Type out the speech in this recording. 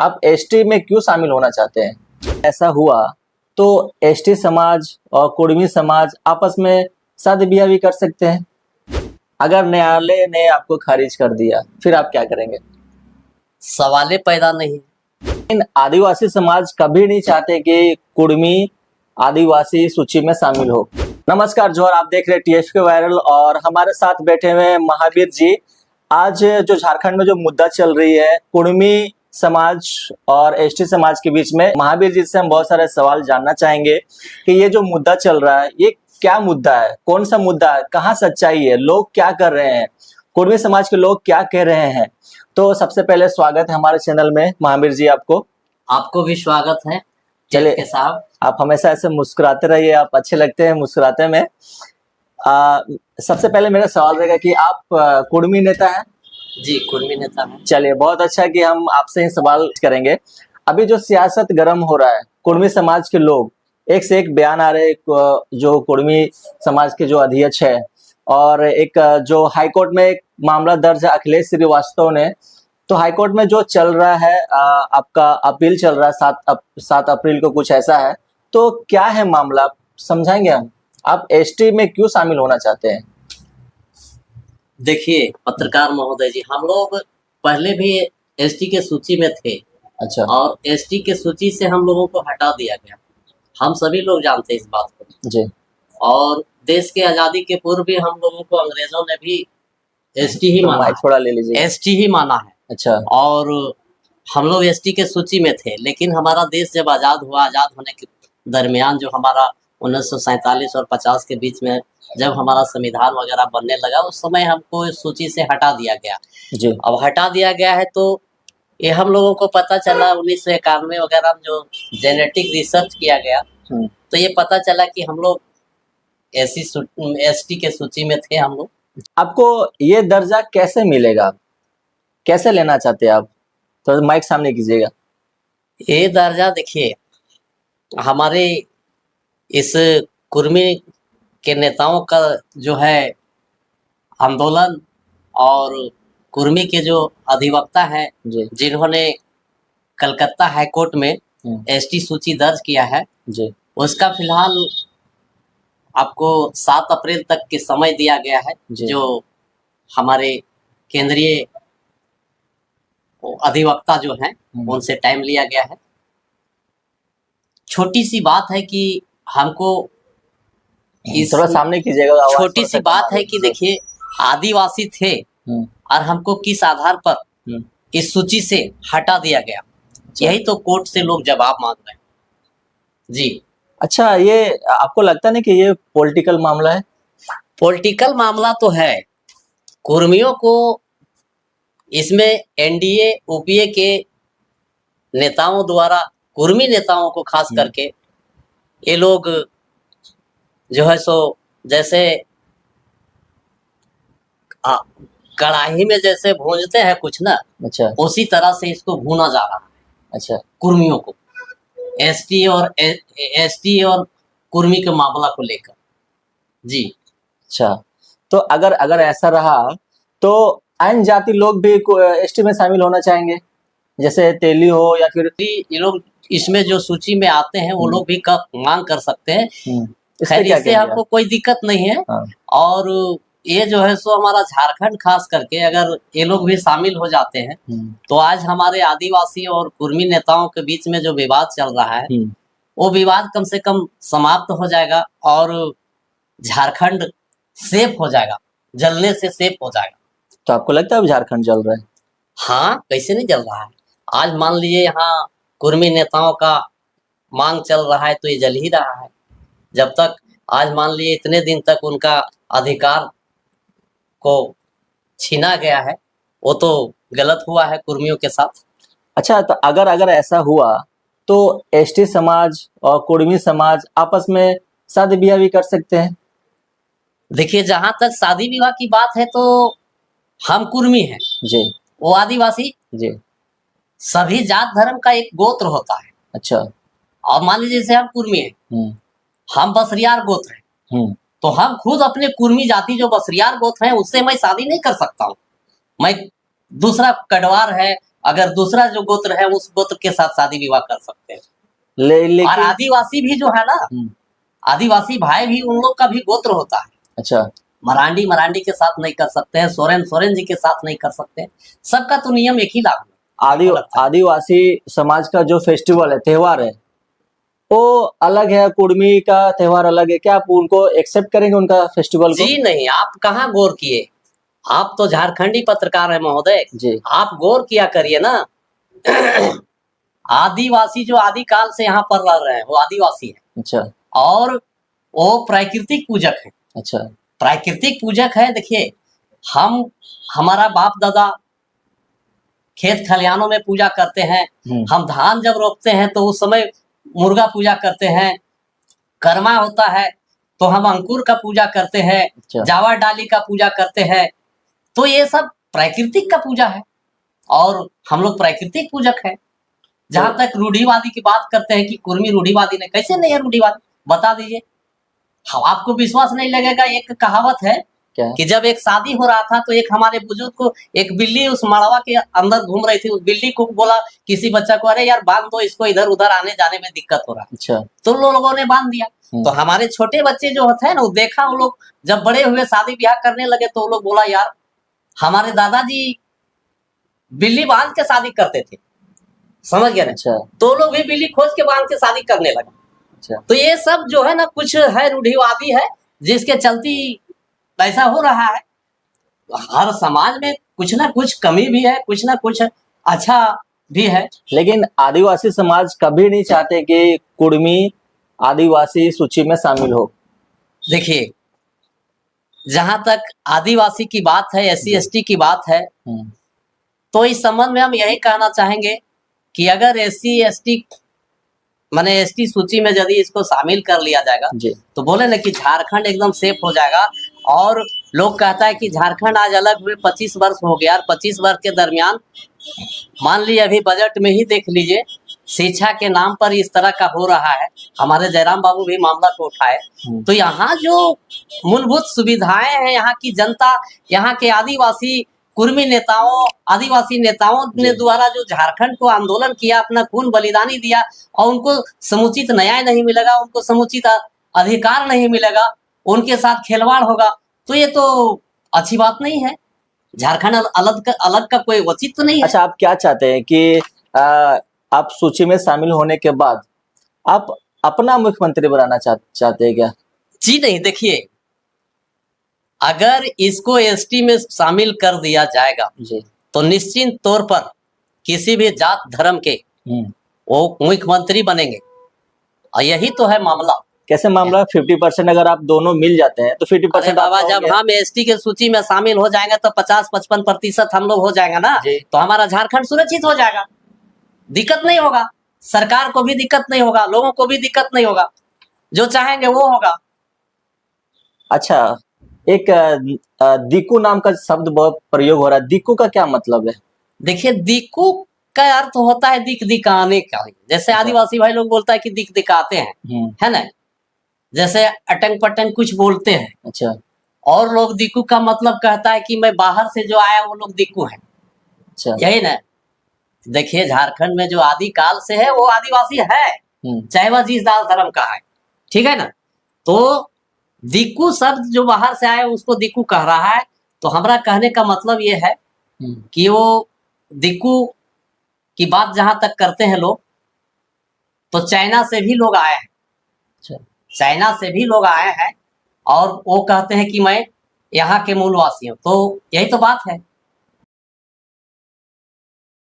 आप एसटी में क्यों शामिल होना चाहते हैं? ऐसा हुआ तो एसटी समाज और कुर्मी समाज आपस में शादी ब्याह भी कर सकते हैं। अगर न्यायालय ने आपको खारिज कर दिया फिर आप क्या करेंगे? सवाले पैदा नहीं। इन आदिवासी समाज कभी नहीं चाहते कि कुर्मी आदिवासी सूची में शामिल हो। नमस्कार जोहर, आप देख रहे हैं टीएफके वायरल और हमारे साथ बैठे हुए महावीर जी। आज जो झारखंड में जो मुद्दा चल रही है कुर्मी समाज और एसटी समाज के बीच में, महावीर जी से हम बहुत सारे सवाल जानना चाहेंगे कि ये जो मुद्दा चल रहा है ये क्या मुद्दा है, कौन सा मुद्दा है, कहाँ सच्चाई है, लोग क्या कर रहे हैं, कुर्मी समाज के लोग क्या कह रहे हैं। तो सबसे पहले स्वागत है हमारे चैनल में महावीर जी। आपको भी स्वागत है। चलिए साहब, आप हमेशा ऐसे मुस्कुराते रहिए, आप अच्छे लगते हैं मुस्कुराते में। सबसे पहले मेरा सवाल रहेगा कि आप कुर्मी नेता हैं? जी, कुर्मी नेता है। चलिए, बहुत अच्छा कि हम आपसे ही सवाल करेंगे। अभी जो सियासत गर्म हो रहा है, कुर्मी समाज के लोग एक से एक बयान आ रहे हैं, जो कुर्मी समाज के जो अध्यक्ष है और एक जो हाईकोर्ट में एक मामला दर्ज है अखिलेश श्रीवास्तव ने, तो हाईकोर्ट में जो चल रहा है आपका अपील चल रहा है 7 अप्रैल को, कुछ ऐसा है। तो क्या है मामला, समझाएंगे हम? आप एसटी में क्यों शामिल होना चाहते हैं? देखिए पत्रकार महोदय जी, हम लोग पहले भी एसटी के सूची में थे। अच्छा। और एसटी के सूची से हम लोगों को हटा दिया गया। हम सभी लोग जानते हैं इस बात को जी। और देश के आजादी के पूर्व भी हम लोगों को अंग्रेजों ने भी एसटी ही माना है। थोड़ा ले लीजिए। एसटी ही माना है। अच्छा। और हम लोग एसटी के सूची में थे, लेकिन हमारा देश जब आजाद हुआ, आजाद होने के दरमियान जो हमारा 1947 और 50 के बीच में जब हमारा संविधान वगैरह बनने लगा, उस समय हमको इस सूची से हटा दिया गया। जी। अब हटा दिया गया है तो ये हम लोगों को पता चला 1991 वगैरह में जो जेनेटिक रिसर्च किया गया, तो ये पता चला कि हम लोग एसटी के सूची में थे हम लोग। आपको ये दर्जा कैसे मिलेगा, कैसे लेना चाहते हैं आप? तो माइक सामने कीजिएगा। ये दर्जा देखिए, हमारे इस कुर्मी के नेताओं का जो है आंदोलन और कुर्मी के जो अधिवक्ता हैं जिन्होंने कलकत्ता हाईकोर्ट में एसटी सूची दर्ज किया है जी, उसका फिलहाल आपको 7 अप्रैल तक के समय दिया गया है, जो हमारे केंद्रीय अधिवक्ता जो हैं उनसे टाइम लिया गया है। छोटी सी बात है कि हमको थोड़ा सामने कीजिएगा। छोटी सी बात है कि देखिए, आदिवासी थे और हमको किस आधार पर इस सूची से हटा दिया गया, यही तो कोर्ट से लोग जवाब मांग रहे हैं जी। अच्छा, ये आपको लगता नहीं कि ये पॉलिटिकल मामला है? पॉलिटिकल मामला तो है। कुर्मियों को इसमें एनडीए यूपीए के नेताओं द्वारा, कुर्मी नेताओं को खास करके ये लोग जो है सो जैसे कढ़ाई में जैसे भूनते हैं कुछ ना, अच्छा, उसी तरह से इसको भूना जा रहा है। अच्छा, कुर्मियों को एसटी और कुर्मी के मामला को लेकर जी। अच्छा, तो अगर ऐसा रहा तो अन्य जाति लोग भी एसटी में शामिल होना चाहेंगे, जैसे तेली हो या फिर ये लोग इसमें जो सूची में आते हैं वो लोग भी मांग कर सकते हैं। खैर, इससे हमको कोई दिक्कत नहीं है। और ये जो है सो हमारा झारखंड खास करके अगर ये लोग भी शामिल हो जाते हैं तो आज हमारे आदिवासी और कुर्मी नेताओं के बीच में जो विवाद चल रहा है वो विवाद कम से कम समाप्त हो जाएगा और झारखंड सेफ हो जाएगा, जलने से सेफ हो जाएगा। तो आपको लगता है अब झारखंड जल रहा है? हाँ, कैसे नहीं जल रहा है। आज मान लीजिए यहाँ कुर्मी नेताओं का मांग चल रहा है तो ये जल ही रहा है। जब तक आज मान लीजिए इतने दिन तक उनका अधिकार को छीना गया है, वो तो गलत हुआ है कुर्मियों के साथ। अच्छा, तो अगर ऐसा हुआ तो एसटी समाज और कुर्मी समाज आपस में शादी ब्याह भी कर सकते हैं? देखिए, जहां तक शादी विवाह की बात है तो हम कुर्मी हैं जी, वो आदिवासी जी। सभी जात धर्म का एक गोत्र होता है। अच्छा, और मान लीजिए जैसे हम कुर्मी हैं, हम बसरियार गोत्र हैं, तो हम खुद अपने कुर्मी जाति जो बसरियार गोत्र हैं उससे मैं शादी नहीं कर सकता हूँ। मैं दूसरा कटवार है अगर दूसरा जो गोत्र है उस गोत्र के साथ शादी विवाह कर सकते हैं। और लेकिन आदिवासी भी जो है ना, आदिवासी भाई भी उन लोग का भी गोत्र होता है। अच्छा, मरांडी के साथ नहीं कर सकते हैं, सोरेन जी के साथ नहीं कर सकते हैं। सबका तो नियम एक ही लागू है। आदिवासी समाज का जो फेस्टिवल है, त्योहार है, वो अलग है, कुर्मी का त्योहार अलग है। क्या आप उनको एक्सेप्ट करेंगे, उनका फेस्टिवल को? जी नहीं, आप कहाँ गौर किए? आप तो झारखंडी पत्रकार है महोदय जी, आप गौर किया करिए ना। आदिवासी जो आदिकाल से यहाँ पर रह रहे हैं वो आदिवासी है, अच्छा और वो प्राकृतिक पूजक है। अच्छा, प्राकृतिक पूजक है। देखिए, हमारा बाप दादा खेत खलिहानों में पूजा करते हैं। हम धान जब रोपते हैं तो उस समय मुर्गा पूजा करते हैं। कर्मा होता है तो हम अंकुर का पूजा करते हैं, अच्छा। जावा डाली का पूजा करते हैं। तो ये सब प्राकृतिक का पूजा है और हम लोग प्राकृतिक पूजक है। जहां तक रूढ़िवादी की बात करते हैं कि कुर्मी रूढ़िवादी ने, कैसे नहीं है रूढ़िवादी, बता दीजिए। हम आपको विश्वास नहीं लगेगा, एक कहावत है क्या? कि जब एक शादी हो रहा था तो एक हमारे बुजुर्ग को एक बिल्ली उस मड़वा के अंदर घूम रही थी। उस बिल्ली को बोला किसी बच्चा को, अरे यार बांध दो इसको, इधर उधर आने जाने में दिक्कत हो रहा है। अच्छा, तो लोगों ने बांध दिया। तो हमारे छोटे बच्चे जो होते हैं ना, वो देखा, वो लोग जब बड़े हुए शादी ब्याह करने लगे तो वो लोग बोला यार हमारे दादाजी बिल्ली बांध के शादी करते थे, समझ गए ना? अच्छा, तो लोग भी बिल्ली खोज के बांध के शादी करने लगे। अच्छा। तो ये सब जो है ना, कुछ है रूढ़िवादी है जिसके चलती ऐसा हो रहा है। हर समाज में कुछ ना कुछ कमी भी है, कुछ ना कुछ अच्छा भी है। लेकिन आदिवासी समाज कभी नहीं चाहते कि कुर्मी आदिवासी सूची में शामिल हो। देखिए, जहां तक आदिवासी की बात है, SC ST की बात है, तो इस संबंध में हम यही कहना चाहेंगे कि अगर SC ST माने ST सूची में यदि इसको शामिल कर लिया जाएगा तो बोले ना कि झारखंड एकदम सेफ हो जाएगा। और लोग कहता है कि झारखंड आज अलग हुए 25 वर्ष हो गया, और 25 वर्ष के दरमियान मान लीजिए अभी बजट में ही देख लीजिए, शिक्षा के नाम पर इस तरह का हो रहा है। हमारे जयराम बाबू भी मामला को उठाए। तो यहाँ जो मूलभूत सुविधाएं हैं, यहाँ की जनता, यहाँ के आदिवासी कुर्मी नेताओं, आदिवासी नेताओं ने द्वारा जो झारखंड को आंदोलन किया, अपना खून बलिदानी दिया, और उनको समुचित न्याय नहीं मिलेगा, उनको समुचित अधिकार नहीं मिलेगा, उनके साथ खिलवाड़ होगा, तो ये तो अच्छी बात नहीं है। झारखंड अलग का कोई उचित तो नहीं है। अच्छा, आप क्या चाहते हैं कि आप सूची में शामिल होने के बाद आप अपना मुख्यमंत्री बनाना चाहते हैं क्या? जी नहीं, देखिए, अगर इसको ST में शामिल कर दिया जाएगा तो निश्चित तौर पर किसी भी जात धर्म के वो मुख्यमंत्री बनेंगे, और यही तो है मामला। कैसे मामला? 50% अगर आप दोनों मिल जाते हैं तो 50% बाबा, जब हम ST के सूची में शामिल हो जाएंगे तो 50-55% हम लोग हो जाएंगे ना, तो हमारा झारखंड सुरक्षित हो जाएगा, दिक्कत नहीं होगा, सरकार को भी दिक्कत नहीं होगा, लोगों को भी दिक्कत नहीं होगा, जो चाहेंगे वो होगा। अच्छा, एक दिक्कू नाम का शब्द बहुत प्रयोग हो रहा है, दिक्कू का क्या मतलब है? देखिए, दिक्कू का अर्थ होता है दिख दिखाने का। जैसे आदिवासी भाई लोग बोलता है कि दिख दिखाते हैं, है ना, जैसे अटंग पटंग कुछ बोलते हैं। अच्छा, और लोग दिक्कू का मतलब कहता है कि मैं बाहर से जो आया वो लोग दिक्कू हैं। अच्छा, यही ना। देखिए, झारखंड में जो आदिकाल से है वो आदिवासी है, चाहे वह जिस दास धर्म का है, ठीक है ना। तो दिक्कू शब्द जो बाहर से आया उसको दिक्कू कह रहा है। तो हमारा कहने का मतलब ये है कि वो दिक्कू की बात जहां तक करते हैं लोग, तो चाइना से भी लोग आए हैं, चाइना से भी लोग आए हैं, और वो कहते हैं कि मैं यहाँ के मूलवासी हूँ। तो यही तो बात है।